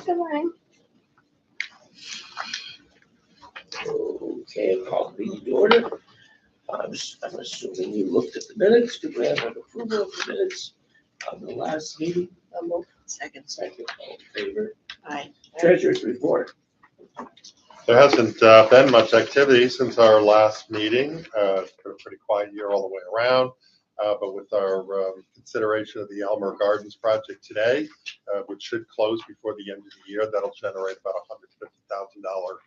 Good morning. Okay, call the meeting to order. I'm assuming you looked at the minutes. Do we have an approval of the minutes on the last meeting? Second, all in favor? Aye. Treasurer's report. There hasn't been much activity since our last meeting. It's been a pretty quiet year all the way around. But with our consideration of the Elmer Gardens project today, which should close before the end of the year, that'll generate about $150,000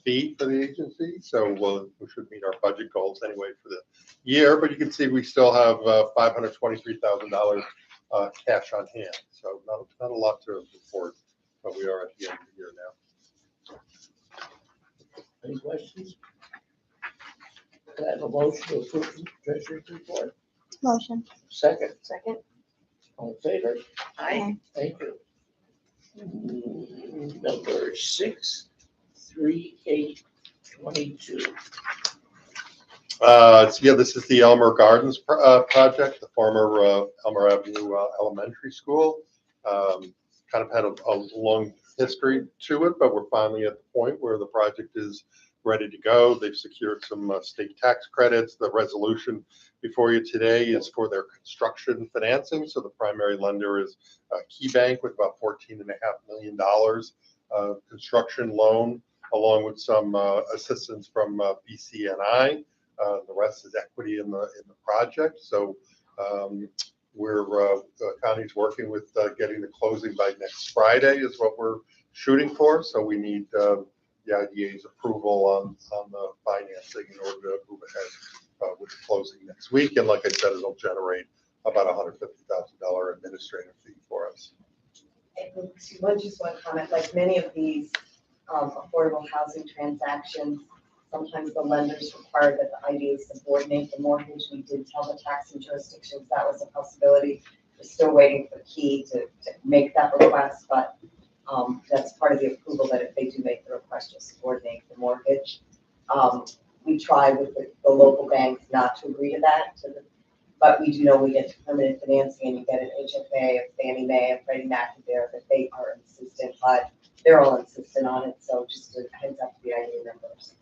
fee for the agency. So we should meet our budget goals anyway for the year. But you can see we still have $523,000 cash on hand. So not a lot to report, but we are at the end of the year now. Any questions? Can I have a motion to approve the treasurer's report? Motion. Second, Second. all in favor? Aye. Thank you. Number 63822. Yeah, this is the Elmer Gardens project, the former Elmer Avenue Elementary School. Kind of had a long history to it, but we're finally at the point where the project is ready to go. They've secured some state tax credits. The resolution before you today is for their construction financing. So the primary lender is KeyBank with about $14.5 million construction loan, along with some assistance from BCNI. The rest is equity in the project. So the county's working with getting the closing by next Friday is what we're shooting for. So we need the IDA's approval on the financing in order to move ahead with the closing next week. And like I said, it'll generate about $150,000 administrative fee for us. Just one comment, like many of these affordable housing transactions, sometimes the lenders require that the IDA subordinate the mortgage. We did tell the taxing jurisdictions that was a possibility. We're still waiting for Key to make that request, but that's part of the approval that if they do make the request to subordinate the mortgage. We tried with the local banks not to agree to that, but we do know we get to permanent financing and you get an HFA, a Fannie Mae, a Freddie Mac there that they are insistent, but they're all insistent on it. So just a heads up to the IDA members.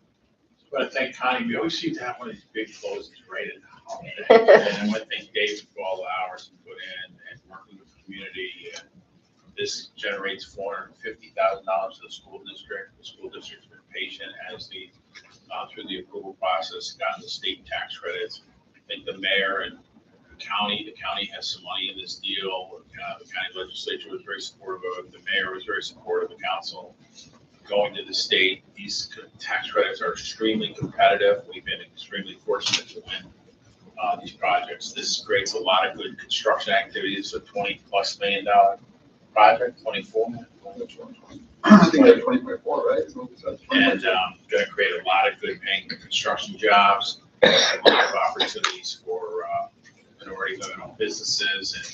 But I think Connie, we always seem to have one of these big closings right at the holiday. And I think Dave put all the hours and put in and working with the community. And this generates $450,000 to the school district. The school district's been patient as through the approval process, gotten the state tax credits. I think the mayor and the county has some money in this deal. The county legislature was very supportive of it. The mayor was very supportive of the council. Going to the state, these tax credits are extremely competitive. We've been extremely fortunate to win these projects. This creates a lot of good construction activities. A $20+ million project, 24. I think they're 20.4, right? And going to create a lot of good paying construction jobs, a lot of opportunities for minority women-owned businesses and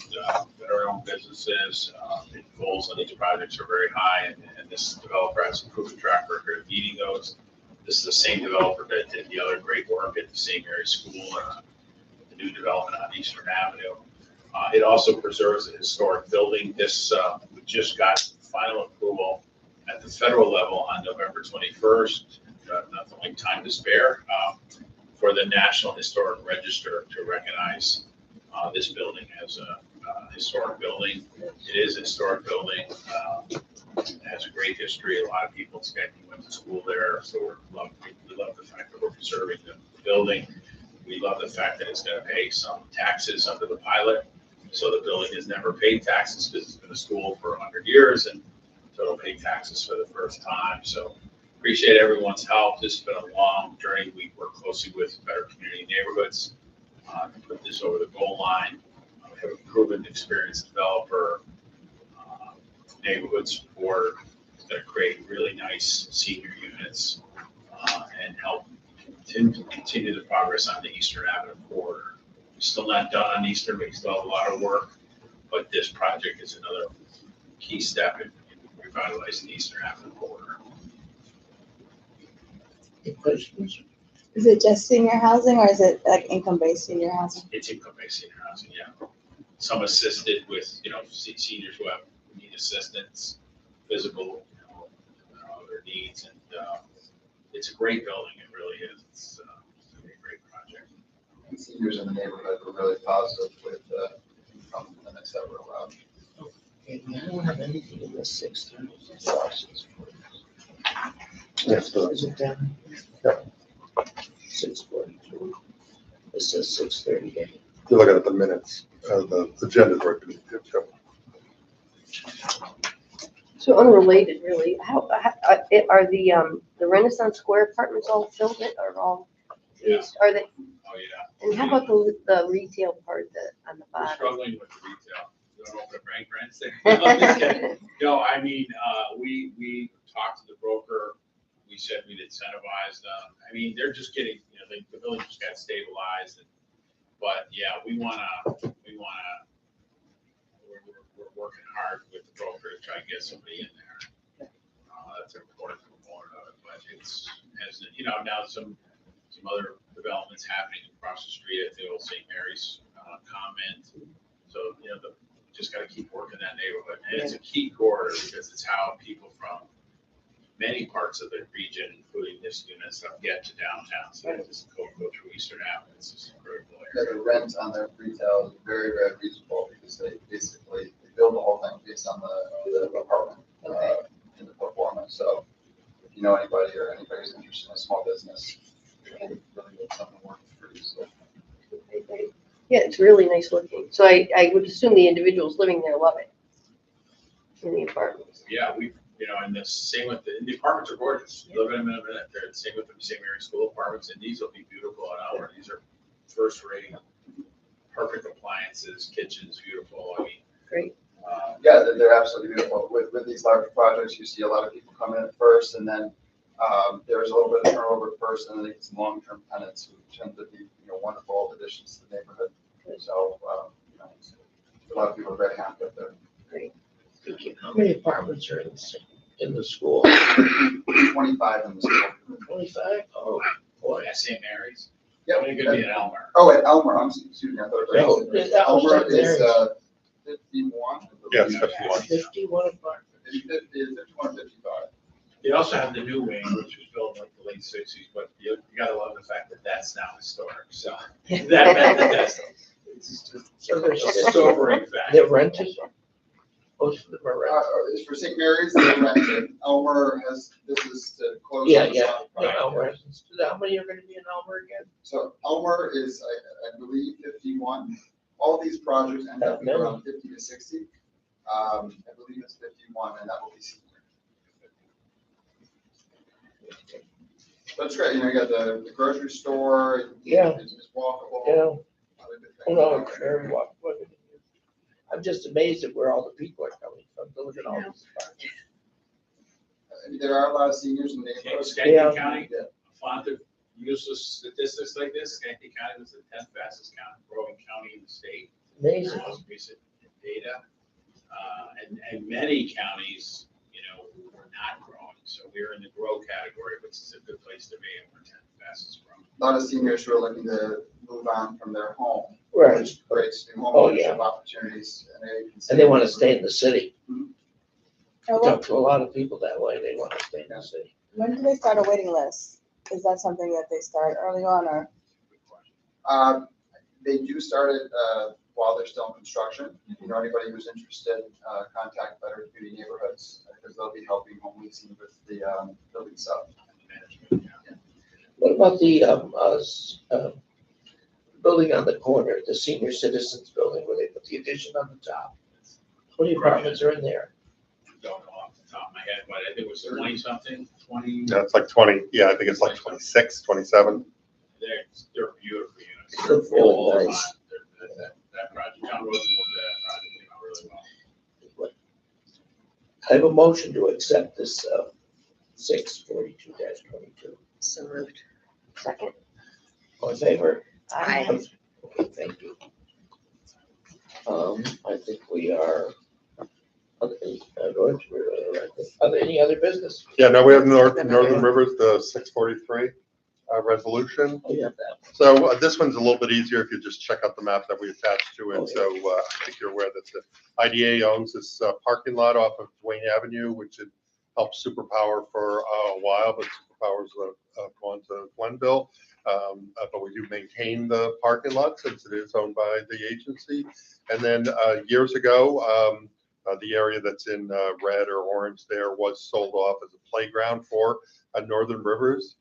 veteran-owned businesses. The goals on these projects are very high, and this developer has a proven track record of meeting those. This is the same developer that did the other great work at the St. Mary's School, the new development on Eastern Avenue. It also preserves a historic building. This we just got final approval at the federal level on November 21st. Nothing like time to spare for the National Historic Register to recognize this building as a historic building. It is a historic building. It has a great history. A lot of people in Schenectady went to school there, so we love the fact that we're preserving the building. We love the fact that it's going to pay some taxes under the pilot. So the building has never paid taxes because it's been a school for 100 years, and so it'll pay taxes for the first time. So appreciate everyone's help. This has been a long journey. We work closely with Better Community Neighborhoods to put this over the goal line. We have a proven experienced developer, neighborhood support that create really nice senior units and help continue the progress on the Eastern Avenue corridor. We're still not done on Eastern, we still have a lot of work, but this project is another key step in revitalizing the Eastern Avenue corridor. Any questions? Is it just senior housing or is it like income-based senior housing? It's income-based senior housing, yeah. Some assisted with, seniors who need assistance, physical, their needs, and it's a great building. It really is. It's a great project. And seniors in the neighborhood were really positive with from the limits that were allowed. And we don't have anything in the 6:30. Yes, sir. Is it down? Yep. 6:42. It says 6:38. If you look at the minutes, the agenda's right beneath it. Yep. So unrelated, really, how are the Renaissance Square apartments all filled it or all? Yeah. Are they, Oh, yeah. and how about the retail part on the We're bottom? struggling with the retail. You don't open a bank rents there. I'm just kidding. No, I mean, we talked to the broker. We said we'd incentivize them. I mean, they're just getting, the village just got stabilized. But yeah, we're working hard with the broker to try and get somebody in there. That's an important component of it, but it's, as, now some other developments happening across the street at the old St. Mary's comment. So, just gotta keep working that neighborhood. And it's a key corridor because it's how people from many parts of the region, including this unit, stuff, get to downtown. So they just go through Eastern Avenue. It's just a critical Yeah, area. the rent on their retail is very, very reasonable because they basically build the whole thing based on the apartment in the performance. So if you know anybody or anybody's interested in a small business, really get something working for you. So Yeah, it's really nice looking. So I would assume the individuals living there love it in the apartments. Yeah, and the same with the apartments are gorgeous. You live in them in a minute. They're the same with the St. Mary's School apartments, and these will be beautiful at Albert. These are first rate, perfect appliances, kitchens, beautiful. I mean, Great. yeah, they're absolutely beautiful. With these large projects, you see a lot of people come in at first, and then there's a little bit of turnover at first, and then they get some long-term tenants who tend to be wonderful additions to the neighborhood. So a lot of people are very happy with them. How many apartments are in the school? 25 in the school. 25? Oh, boy. at St. Mary's. Yep. Only gonna be in Elmer. Oh, at Elmer, excuse me, I thought it No, was. it's Elmer St. is Mary's. 51. I Yes, believe. 51. 51 apartments. It's 51, 55. They also have the new wing, which was built in like the late 60s, but you gotta love the fact that that's now historic, so. That's So a sobering fact. they're rented? Most of them are rented. It's for St. Mary's, they're rented. Elmer this is to close. Yeah, on the yeah. side. No, Elmer isn't. How many are going to be in Elmer again? So Elmer is, I believe, 51. All these projects end up being around 50 to 60. I believe it's 51, and that will be senior. But it's great, you got the grocery store. Yeah. It's walkable. Yeah. Other good things. Oh, no, sure. What it is. I'm just amazed at where all the people are coming from to look at all these apartments. There are a lot of seniors in the neighborhood. Schenectady County, Yeah. font of useless statistics like this, Schenectady County was the 10th fastest growing county in the state. Amazing. Most recent data. And many counties, were not growing. So we're in the grow category, which is a good place to be, and we're 10th fastest growing. A lot of seniors who are looking to move on from their home. Right. Which creates new Oh, home yeah. ownership opportunities. And they want to stay in the city. Oh, I talk to a lot of people that way. They want to stay in the city. when do they start a waiting list? Is that something that they start early on or? Good question. They do start it while they're still in construction. Anybody who's interested, contact Better Community Neighborhoods because they'll be helping home leasing with the building stuff. Management, yeah. What about the building on the corner, the senior citizens building where they put the addition on the top? How many apartments are in there? Don't know off the top of my head, but I think it was 20 something, 20. Yeah, it's like 20, yeah, I think it's like 26, 27. They're beautiful units. They're really All nice. fine. That project, John Rosen looked at that project, came out really well. I have a motion to accept this 642-22. So moved. Second. All in favor? Aye. Okay, thank you. I think we are, going to, are there any other business? Yeah, no, we have Northern Rivers, the 643. resolution. Oh, yeah, that. So this one's a little bit easier if you just check out the map that we attached to it. Oh, yeah. So I think you're aware that the IDA owns this parking lot off of Duane Avenue, which had helped Superpower for a while, but Superpower's gone to Glenville. But we do maintain the parking lot since it is owned by the agency. And then years ago, the area that's in red or orange there was sold off as a playground for Northern Rivers.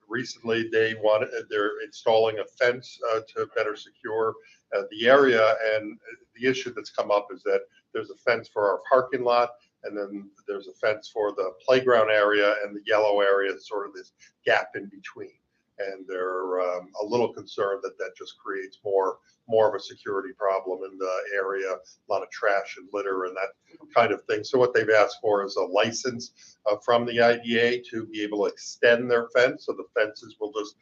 Recently, they're installing a fence to better secure the area. And the issue that's come up is that there's a fence for our parking lot, and then there's a fence for the playground area, and the yellow area is sort of this gap in between. And they're a little concerned that that just creates more of a security problem in the area, a lot of trash and litter and that kind of thing. So what they've asked for is a license from the IDA to be able to extend their fence. So the fences will just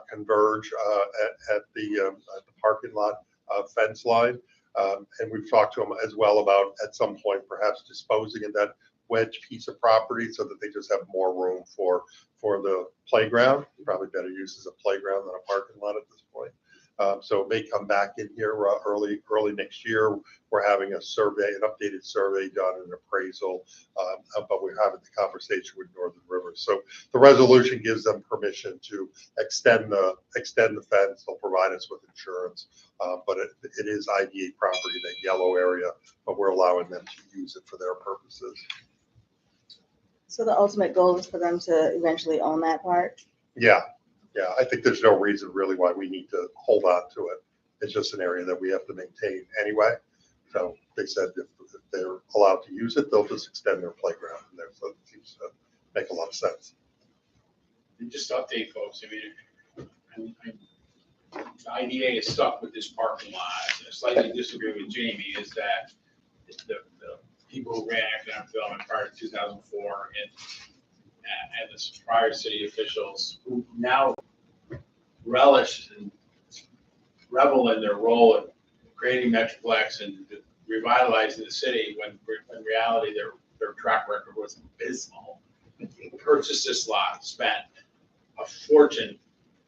converge at the parking lot fence line. And we've talked to them as well about at some point perhaps disposing of that wedge piece of property so that they just have more room for the playground. Probably better use as a playground than a parking lot at this point. So it may come back in here early next year. We're having a survey, an updated survey done, an appraisal, but we're having the conversation with Northern Rivers. So the resolution gives them permission to extend the fence. They'll provide us with insurance, but it is IDA property, that yellow area, but we're allowing them to use it for their purposes. So the ultimate goal is for them to eventually own that part? Yeah, I think there's no reason really why we need to hold on to it. It's just an area that we have to maintain anyway. So they said if they're allowed to use it, they'll just extend their playground in there. So it seems to make a lot of sense. And just to update folks, I mean, the IDA is stuck with this parking lot. I slightly disagree with Jamie, is that the people who ran economic development prior to 2004 and the prior city officials who now relish and revel in their role in creating Metroplex and revitalizing the city, when in reality their track record was abysmal. Purchased this lot, spent a fortune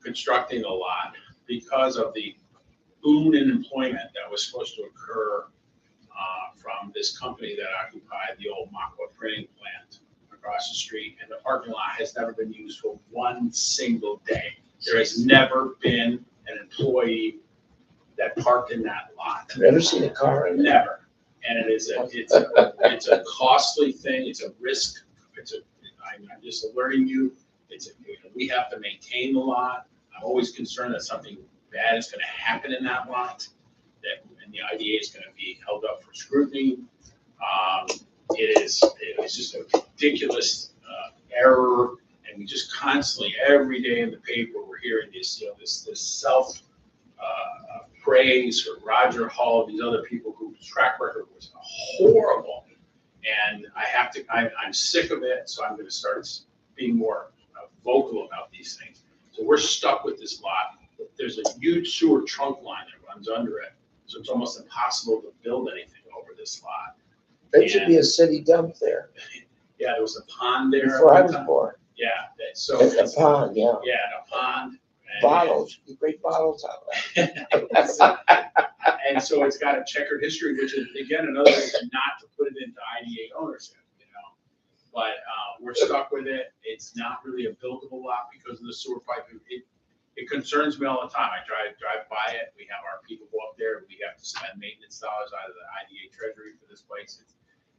constructing the lot because of the boom in employment that was supposed to occur from this company that occupied the old Makwa printing plant across the street. And the parking lot has never been used for one single day. There has never been an employee that parked in that lot. Never seen a car in there. Never. And it's a costly thing. It's a risk. I'm just alerting you. We have to maintain the lot. I'm always concerned that something bad is going to happen in that lot, and the IDA is going to be held up for scrutiny. It was just a ridiculous error, and we just constantly, every day in the paper, we're hearing this self praise for Roger Hall, these other people whose track record was horrible. And I'm sick of it, so I'm going to start being more vocal about these things. So we're stuck with this lot. There's a huge sewer trunk line that runs under it, so it's almost impossible to build anything over this lot. There should be a city dump there. Yeah, there was a pond there. Before I was born. Yeah, so. A pond, yeah. Yeah, a pond. Bottles, great bottles out there. And so it's got a checkered history, which is, again, another reason not to put it into IDA ownership, But we're stuck with it. It's not really a buildable lot because of the sewer pipe. It concerns me all the time. I drive by it. We have our people go up there. We have to spend maintenance dollars out of the IDA treasury for this place.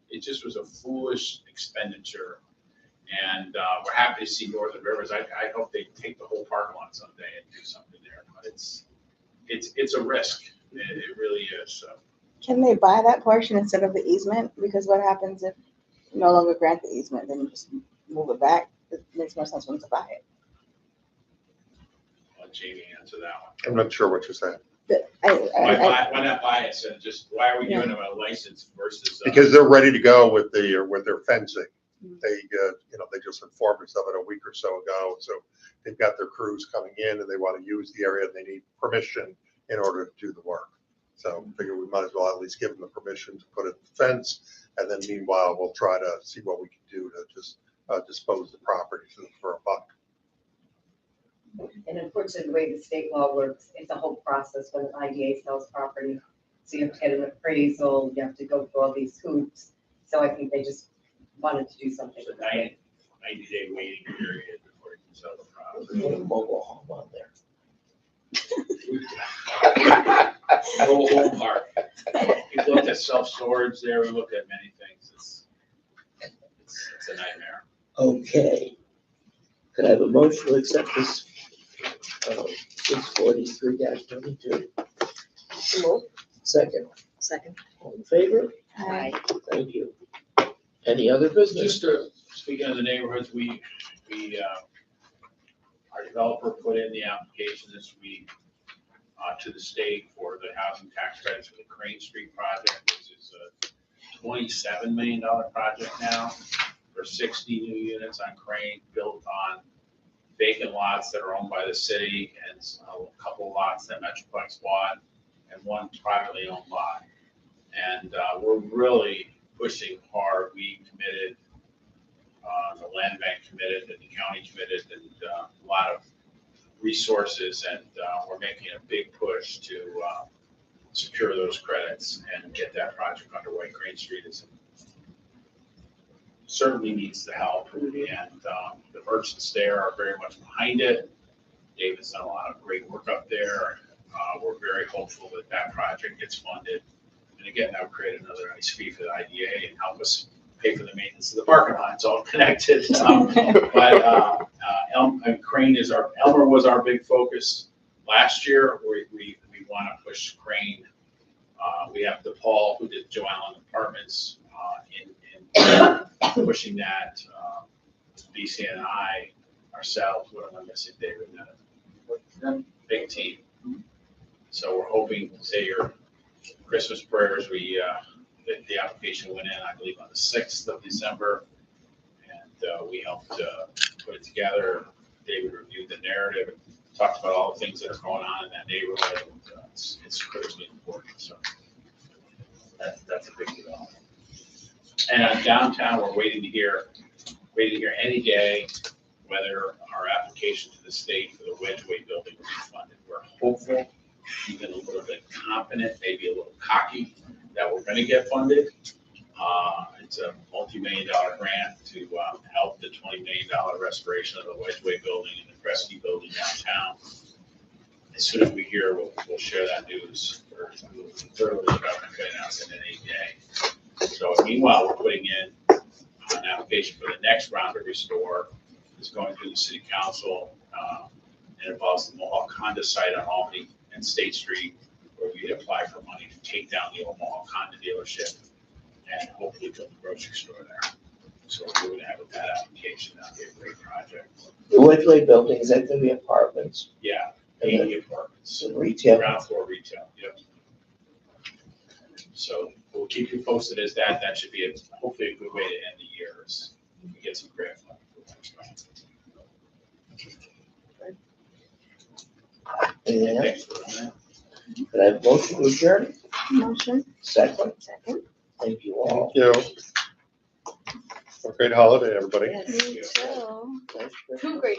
It just was a foolish expenditure. And we're happy to see Northern Rivers. I hope they take the whole parking lot someday and do something there. But it's a risk. It really is. So. Can they buy that portion instead of the easement? Because what happens if you no longer grant the easement, then you just move it back? It makes more sense for them to buy it. I'll let Jamie answer that one. I'm not sure what you're saying. Why not buy it? So why are we giving them a license versus? Because they're ready to go with their fencing. They just informed us of it a week or so ago. So they've got their crews coming in and they want to use the area and they need permission in order to do the work. So I figure we might as well at least give them the permission to put in the fence. And then meanwhile, we'll try to see what we can do to just dispose the property for a buck. And unfortunately, the way the state law works, it's a whole process when an IDA sells property. So you have to get an appraisal, you have to go through all these hoops. So I think they just wanted to do something. It's a 90-day waiting period before you can sell the property. Put a mobile home on there. Mobile home park. We looked at self-storage there, we looked at many things, it's a nightmare. Okay. Could I have a motion to accept this, 643-22? Second, Second. all in favor? Aye. Thank you. Any other business? Just speaking of the neighborhoods, our developer put in the application this week to the state for the housing tax credits for the Crane Street project, which is a $27 million project now for 60 new units on Crane, built on vacant lots that are owned by the city and a couple lots that Metroplex bought and one privately owned lot. And we're really pushing hard. We committed, the land bank committed, and the county committed, and a lot of resources, and we're making a big push to secure those credits and get that project underway. Crane Street certainly needs the help, and the merchants there are very much behind it. David's done a lot of great work up there. We're very hopeful that that project gets funded. And again, that would create another nice fee for the IDA and help us pay for the maintenance of the parking lot. It's all connected. But Crane Elmer was our big focus last year. We want to push Crane. We have DePaul, who did Joe Allen Apartments, in pushing that. BC and I ourselves, what am I missing, David? Big team. So we're hoping, say your Christmas prayers, the application went in, I believe, on the 6th of December. And we helped put it together. David reviewed the narrative, talked about all the things that are going on in that neighborhood. And, it's critically important. So that's a big development. And on downtown, we're waiting to hear any day whether our application to the state for the Wedgeway building will be funded. We're hopeful, even a little bit confident, maybe a little cocky, that we're going to get funded. It's a multi-million-dollar grant to help the $20 million restoration of the Wedgeway building and the Kresge building downtown. As soon as we hear, we'll share that news. We'll thoroughly announce it in any day. So meanwhile, we're putting in an application for the next round of restore. It's going through the city council. It involves the Mohawk Honda site on Albany and State Street, where we apply for money to take down the old Mohawk Honda dealership and hopefully build a grocery store there. So we're going to have that application. That'll be a great project. The Wedgeway building, is that going to be apartments? Yeah, And 80 apartments. Some retail? Ground floor retail, yep. So we'll keep you posted as that should be hopefully a good way to end the year is we get some grant funding for the next round. Anything else? Thanks for that. Could I have a motion to adjourn? Motion. Second, Second. thank you all. Thank you. Have a great holiday, everybody. You too. Nice Christmas. Two great